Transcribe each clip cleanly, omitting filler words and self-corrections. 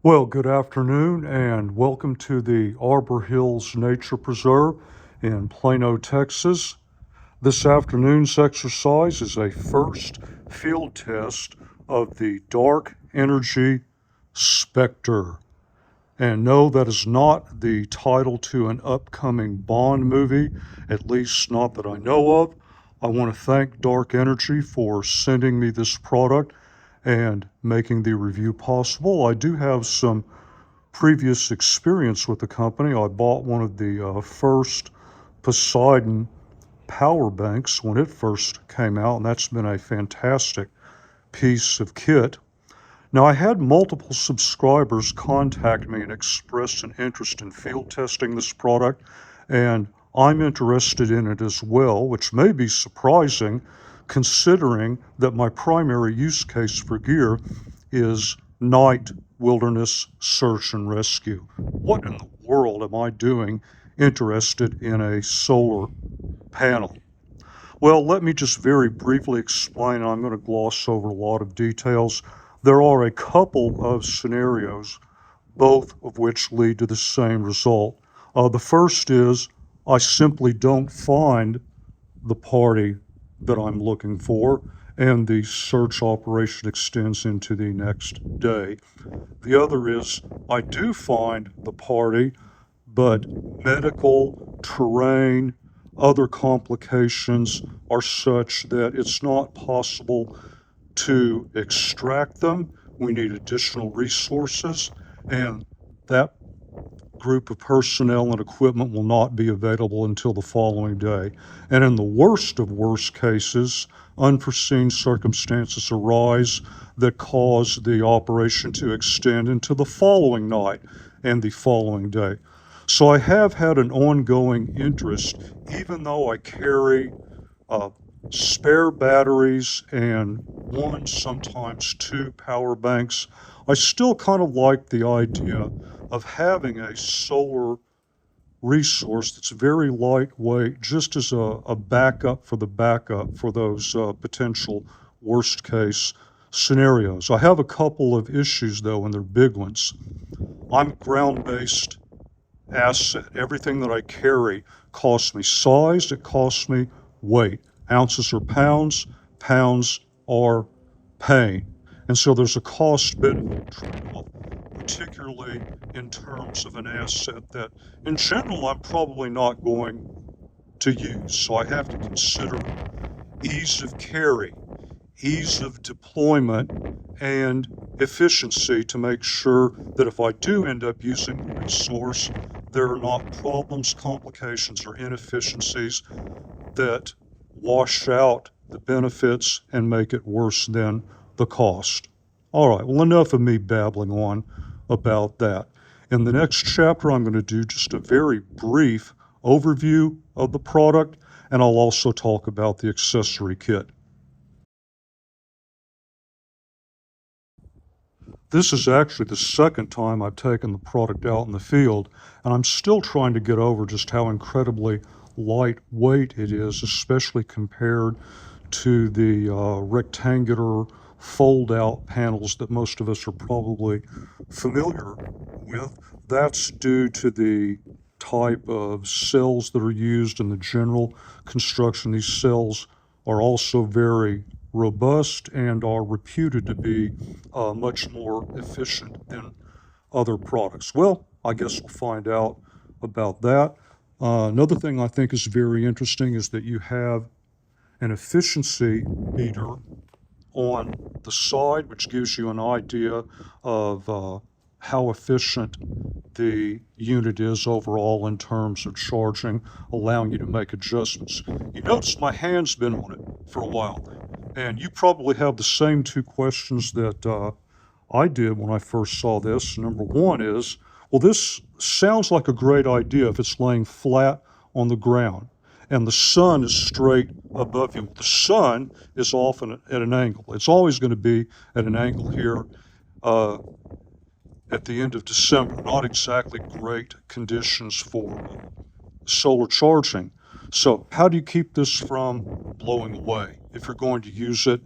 Well, good afternoon and welcome to the Arbor Hills Nature Preserve in Plano, Texas. This afternoon's exercise is a first field test of the darkenergy SPECTRE. And no, that is not the title to an upcoming Bond movie, at least not that I know of. I want to thank darkenergy for sending me this product and making the review possible. I do have some previous experience with the company. I bought one of the first Poseidon power banks when it first came out, and that's been a fantastic piece of kit. Now, I had multiple subscribers contact me and express an interest in field testing this product, and I'm interested in it as well, which may be surprising considering that my primary use case for gear is night wilderness search and rescue. What in the world am I doing interested in a solar panel? Well, let me just very briefly explain. I'm going to gloss over a lot of details. There are a couple of scenarios, both of which lead to the same result. The first is I simply don't find the party that I'm looking for, and the search operation extends into the next day. The other is I do find the party, but medical, terrain, other complications are such that it's not possible to extract them. We need additional resources, and that group of personnel and equipment will not be available until the following day. And in the worst of worst cases, unforeseen circumstances arise that cause the operation to extend into the following night and the following day. So I have had an ongoing interest, even though I carry spare batteries and one, sometimes two power banks. I still kind of like the idea of having a solar resource that's very lightweight, just as a backup for the backup for those potential worst case scenarios. I have a couple of issues though, and they're big ones. I'm a ground-based asset. Everything that I carry costs me size, it costs me weight. Ounces are pounds, pounds are pain. And so there's a cost-benefit trade-off, particularly in terms of an asset that, in general, I'm probably not going to use. So I have to consider ease of carry, ease of deployment, and efficiency to make sure that if I do end up using the resource, there are not problems, complications, or inefficiencies that wash out the benefits and make it worse than the cost. All right, well, enough of me babbling on about that. In the next chapter, I'm going to do just a very brief overview of the product, and I'll also talk about the accessory kit. This is actually the second time I've taken the product out in the field, and I'm still trying to get over just how incredibly lightweight it is, especially compared to the rectangular fold-out panels that most of us are probably familiar with. That's due to the type of cells that are used in the general construction. These cells are also very robust and are reputed to be much more efficient than other products. Well, I guess we'll find out about that. Another thing I think is very interesting is that you have an efficiency meter on the side, which gives you an idea of how efficient the unit is overall in terms of charging, allowing you to make adjustments. You notice my hand's been on it for a while, and you probably have the same two questions that I did when I first saw this. Number one is, well, this sounds like a great idea if it's laying flat on the ground and the sun is straight above you. The sun is often at an angle. It's always going to be at an angle here at the end of December. Not exactly great conditions for solar charging. So how do you keep this from blowing away? If you're going to use it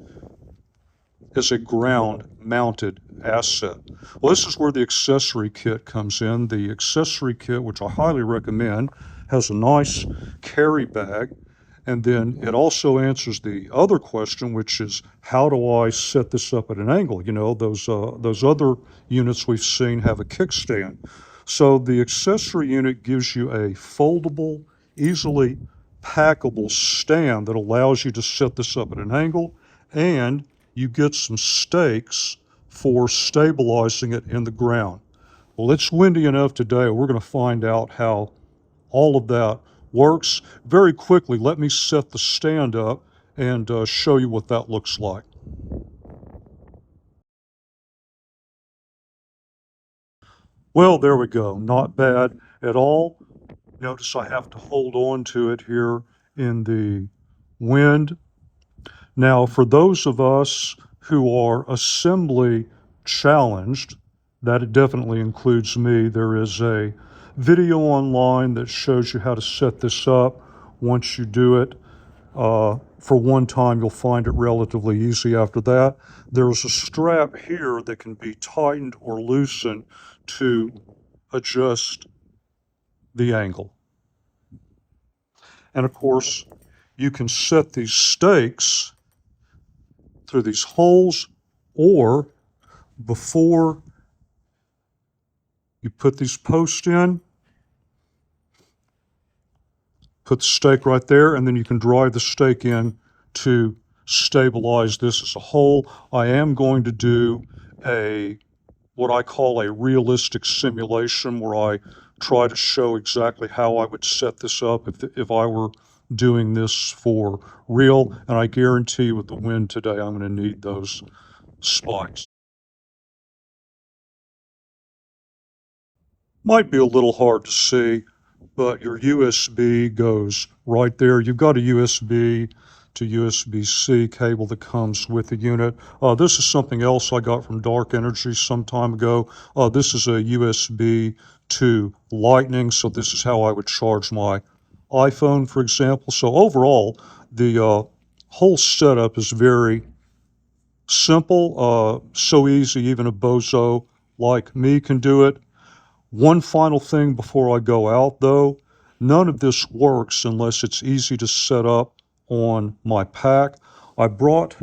as a ground-mounted asset. Well, this is where the accessory kit comes in. The accessory kit, which I highly recommend, has a nice carry bag, and then it also answers the other question, which is how do I set this up at an angle? You know, those other units we've seen have a kickstand. So the accessory unit gives you a foldable, easily packable stand that allows you to set this up at an angle, and you get some stakes for stabilizing it in the ground. Well, it's windy enough today. We're going to find out how all of that works. Very quickly, let me set the stand up and show you what that looks like. Well, there we go. Not bad at all. Notice I have to hold on to it here in the wind. Now, for those of us who are assembly challenged, that definitely includes me, there is a video online that shows you how to set this up. Once you do it for one time, you'll find it relatively easy after that. There's a strap here that can be tightened or loosened to adjust the angle. And of course, you can set these stakes through these holes, or before you put these posts in, put the stake right there, and then you can drive the stake in to stabilize this as a whole. I am going to do what I call a realistic simulation, where I try to show exactly how I would set this up if I were doing this for real. And I guarantee you with the wind today, I'm going to need those spikes. Might be a little hard to see, but your USB goes right there. You've got a USB to USB-C cable that comes with the unit. This is something else I got from darkenergy some time ago. This is a USB to Lightning, so this is how I would charge my iPhone, for example. So overall, the whole setup is very simple, so easy, even a bozo like me can do it. One final thing before I go out, though, none of this works unless it's easy to set up on my pack. I brought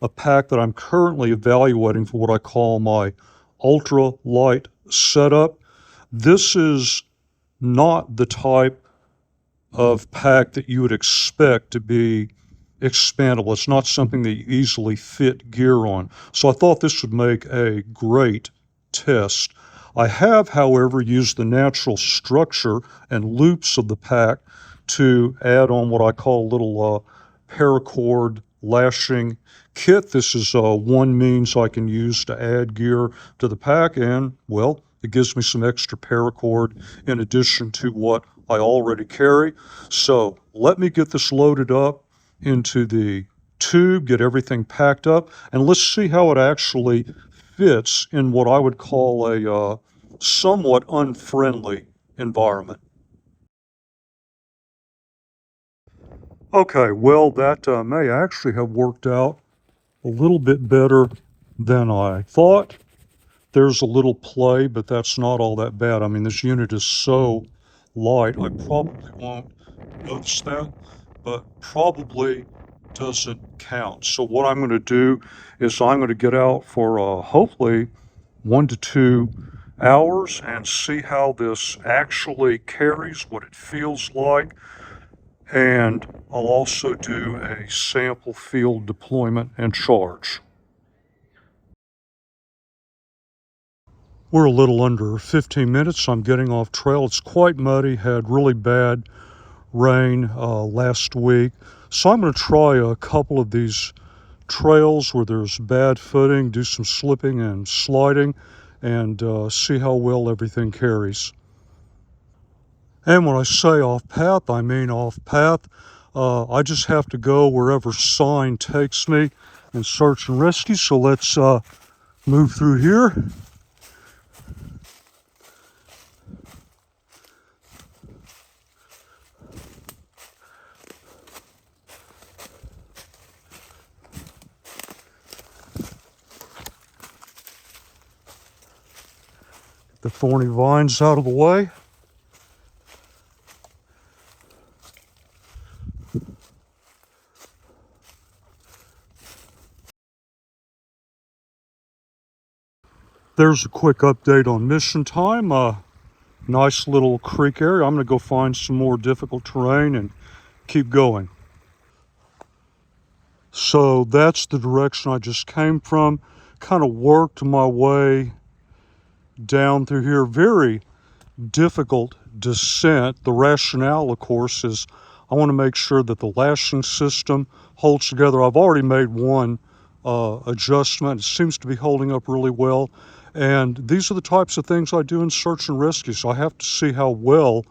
a pack that I'm currently evaluating for what I call my ultra light setup. This is not the type of pack that you would expect to be expandable. It's not something that you easily fit gear on. So I thought this would make a great test. I have, however, used the natural structure and loops of the pack to add on what I call a little paracord lashing kit. This is one means I can use to add gear to the pack, and, well, it gives me some extra paracord in addition to what I already carry. So let me get this loaded up into the tube, get everything packed up, and let's see how it actually fits in what I would call a somewhat unfriendly environment. Okay, well, that may actually have worked out a little bit better than I thought. There's a little play, but that's not all that bad. I mean, this unit is so light, I probably won't notice that, but probably doesn't count. So what I'm going to do is I'm going to get out for hopefully 1 to 2 hours and see how this actually carries, what it feels like, and I'll also do a sample field deployment and charge. We're a little under 15 minutes. I'm getting off trail. It's quite muddy, had really bad rain last week. So I'm going to try a couple of these trails where there's bad footing, do some slipping and sliding, and see how well everything carries. And when I say off path, I mean off path. I just have to go wherever sign takes me and search and rescue. So let's move through here. the thorny vines out of the way. There's a quick update on mission time. Nice little creek area. I'm going to go find some more difficult terrain and keep going. So that's the direction I just came from. Kind of worked my way down through here. Very difficult descent. The rationale, of course, is I want to make sure that the lashing system holds together. I've already made one adjustment. It seems to be holding up really well. And these are the types of things I do in search and rescue. So I have to see how well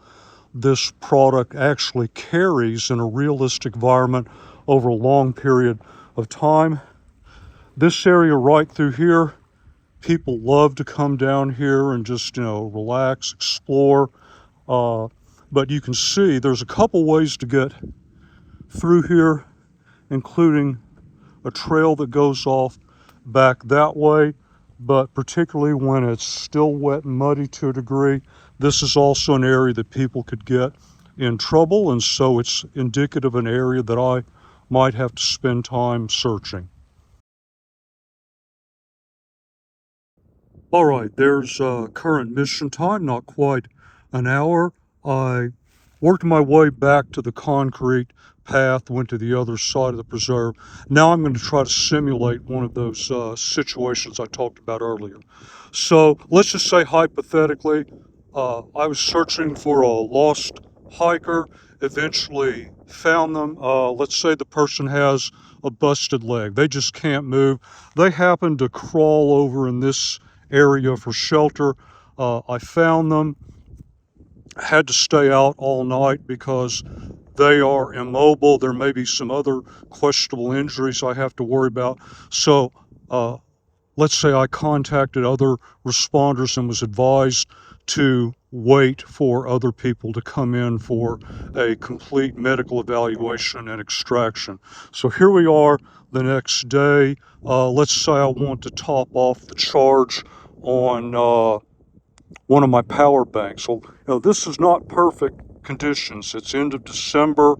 this product actually carries in a realistic environment over a long period of time. This area right through here, people love to come down here and just, relax, explore. But you can see there's a couple ways to get through here, including a trail that goes off back that way. But particularly when it's still wet and muddy to a degree, this is also an area that people could get in trouble. And so it's indicative of an area that I might have to spend time searching. All right, there's current mission time, not quite an hour. I worked my way back to the concrete path, went to the other side of the preserve. Now I'm going to try to simulate one of those situations I talked about earlier. So let's just say hypothetically, I was searching for a lost hiker, eventually found them. Let's say the person has a busted leg. They just can't move. They happen to crawl over in this area for shelter. I found them, had to stay out all night because they are immobile. There may be some other questionable injuries I have to worry about. So let's say I contacted other responders and was advised to wait for other people to come in for a complete medical evaluation and extraction. So here we are the next day. Let's say I want to top off the charge on one of my power banks. So, this is not perfect conditions. It's end of December.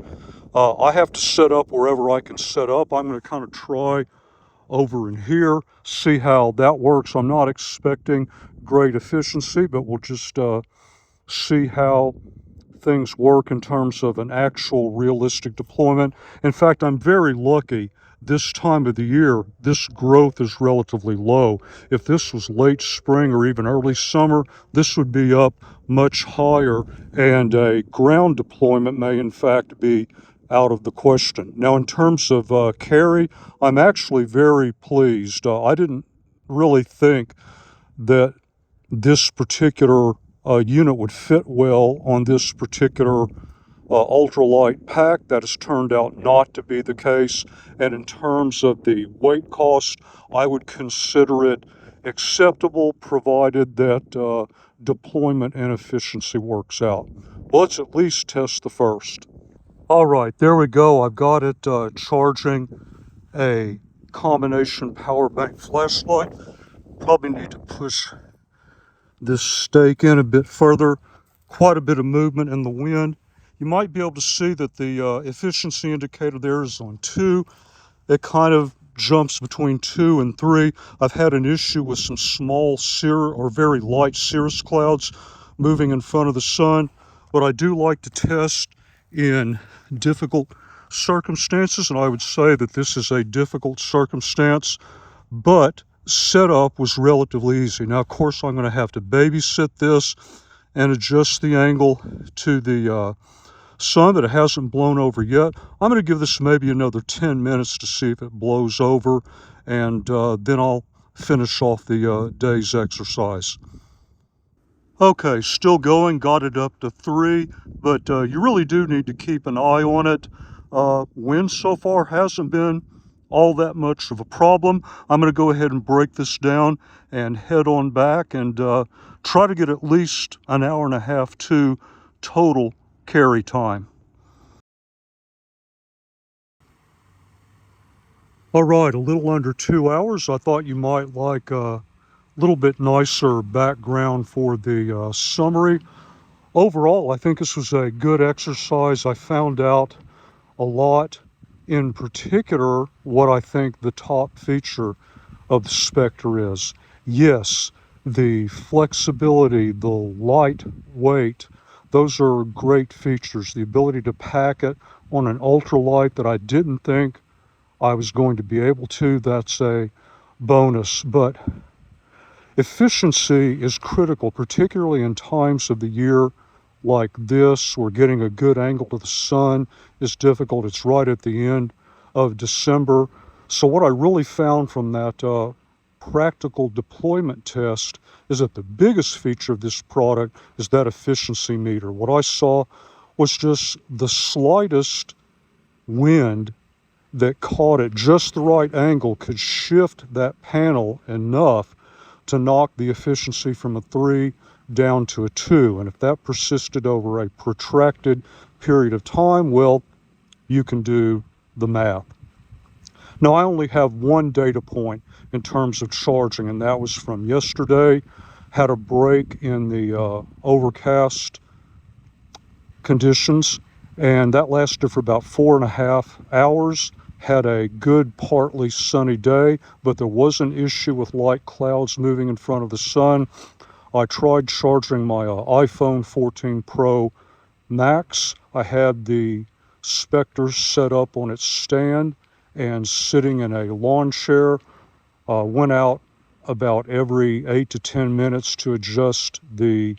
I have to set up wherever I can set up. I'm going to kind of try over in here, see how that works. I'm not expecting great efficiency, but we'll just see how things work in terms of an actual realistic deployment. In fact, I'm very lucky this time of the year. This growth is relatively low. If this was late spring or even early summer, this would be up much higher, and a ground deployment may in fact be out of the question. Now, in terms of carry, I'm actually very pleased. I didn't really think that this particular unit would fit well on this particular ultralight pack. That has turned out not to be the case. And in terms of the weight cost, I would consider it acceptable, provided that deployment and efficiency works out. Let's at least test the first. All right, there we go. I've got it charging a combination power bank flashlight. Probably need to push this stake in a bit further. Quite a bit of movement in the wind. You might be able to see that the efficiency indicator there is on 2. It kind of jumps between 2 and 3. I've had an issue with some small or very light cirrus clouds moving in front of the sun. But I do like to test in difficult circumstances, and I would say that this is a difficult circumstance, but setup was relatively easy. Now, of course, I'm going to have to babysit this and adjust the angle to the sun, but it hasn't blown over yet. I'm going to give this maybe another 10 minutes to see if it blows over, and then I'll finish off the day's exercise. Okay, still going, got it up to 3, but you really do need to keep an eye on it. Wind so far hasn't been all that much of a problem. I'm going to go ahead and break this down and head on back and try to get at least an hour and a half to total carry time. All right, a little under 2 hours. I thought you might like a little bit nicer background for the summary. Overall, I think this was a good exercise. I found out a lot, in particular, what I think the top feature of the SPECTRE is. Yes, the flexibility, the lightweight, those are great features. The ability to pack it on an ultralight that I didn't think I was going to be able to, that's a bonus. But efficiency is critical, particularly in times of the year like this, where getting a good angle to the sun is difficult. It's right at the end of December. So what I really found from that practical deployment test is that the biggest feature of this product is that efficiency meter. What I saw was just the slightest wind that caught at just the right angle could shift that panel enough to knock the efficiency from a 3 down to a 2. And if that persisted over a protracted period of time, well, you can do the math. Now, I only have one data point in terms of charging, and that was from yesterday. Had a break in the overcast conditions, and that lasted for about 4.5 hours. Had a good partly sunny day, but there was an issue with light clouds moving in front of the sun. I tried charging my iPhone 14 Pro Max. I had the SPECTRE set up on its stand and sitting in a lawn chair. Went out about every 8 to 10 minutes to adjust the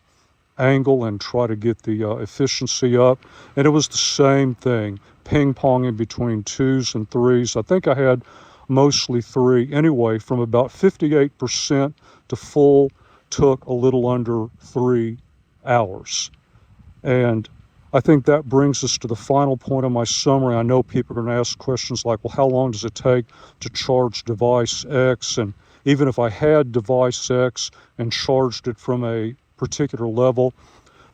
angle and try to get the efficiency up. And it was the same thing, ping-ponging between 2s and 3s. I think I had mostly 3. Anyway, from about 58% to full took a little under 3 hours. And I think that brings us to the final point of my summary. I know people are going to ask questions like, well, how long does it take to charge device X? And even if I had device X and charged it from a particular level,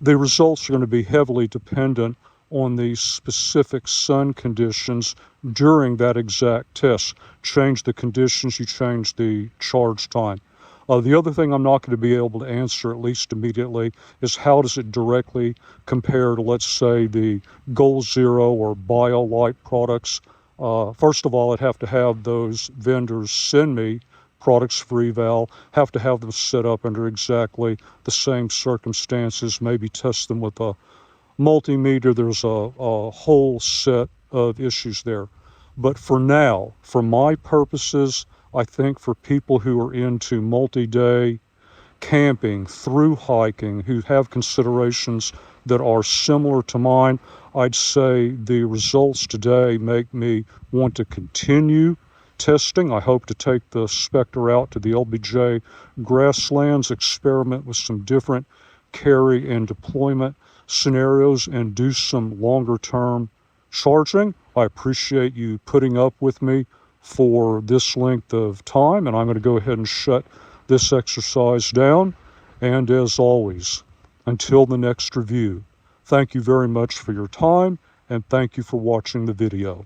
the results are going to be heavily dependent on the specific sun conditions during that exact test. Change the conditions, you change the charge time. The other thing I'm not going to be able to answer, at least immediately, is how does it directly compare to, let's say, the Goal Zero or BioLite products. First of all, I'd have to have those vendors send me products for eval, have to have them set up under exactly the same circumstances, maybe test them with a multimeter. There's a whole set of issues there. But for now, for my purposes, I think for people who are into multi-day camping, through hiking, who have considerations that are similar to mine, I'd say the results today make me want to continue testing. I hope to take the SPECTRE out to the LBJ grasslands, experiment with some different carry and deployment scenarios, and do some longer term charging. I appreciate you putting up with me for this length of time, and I'm going to go ahead and shut this exercise down. And as always, until the next review, thank you very much for your time, and thank you for watching the video.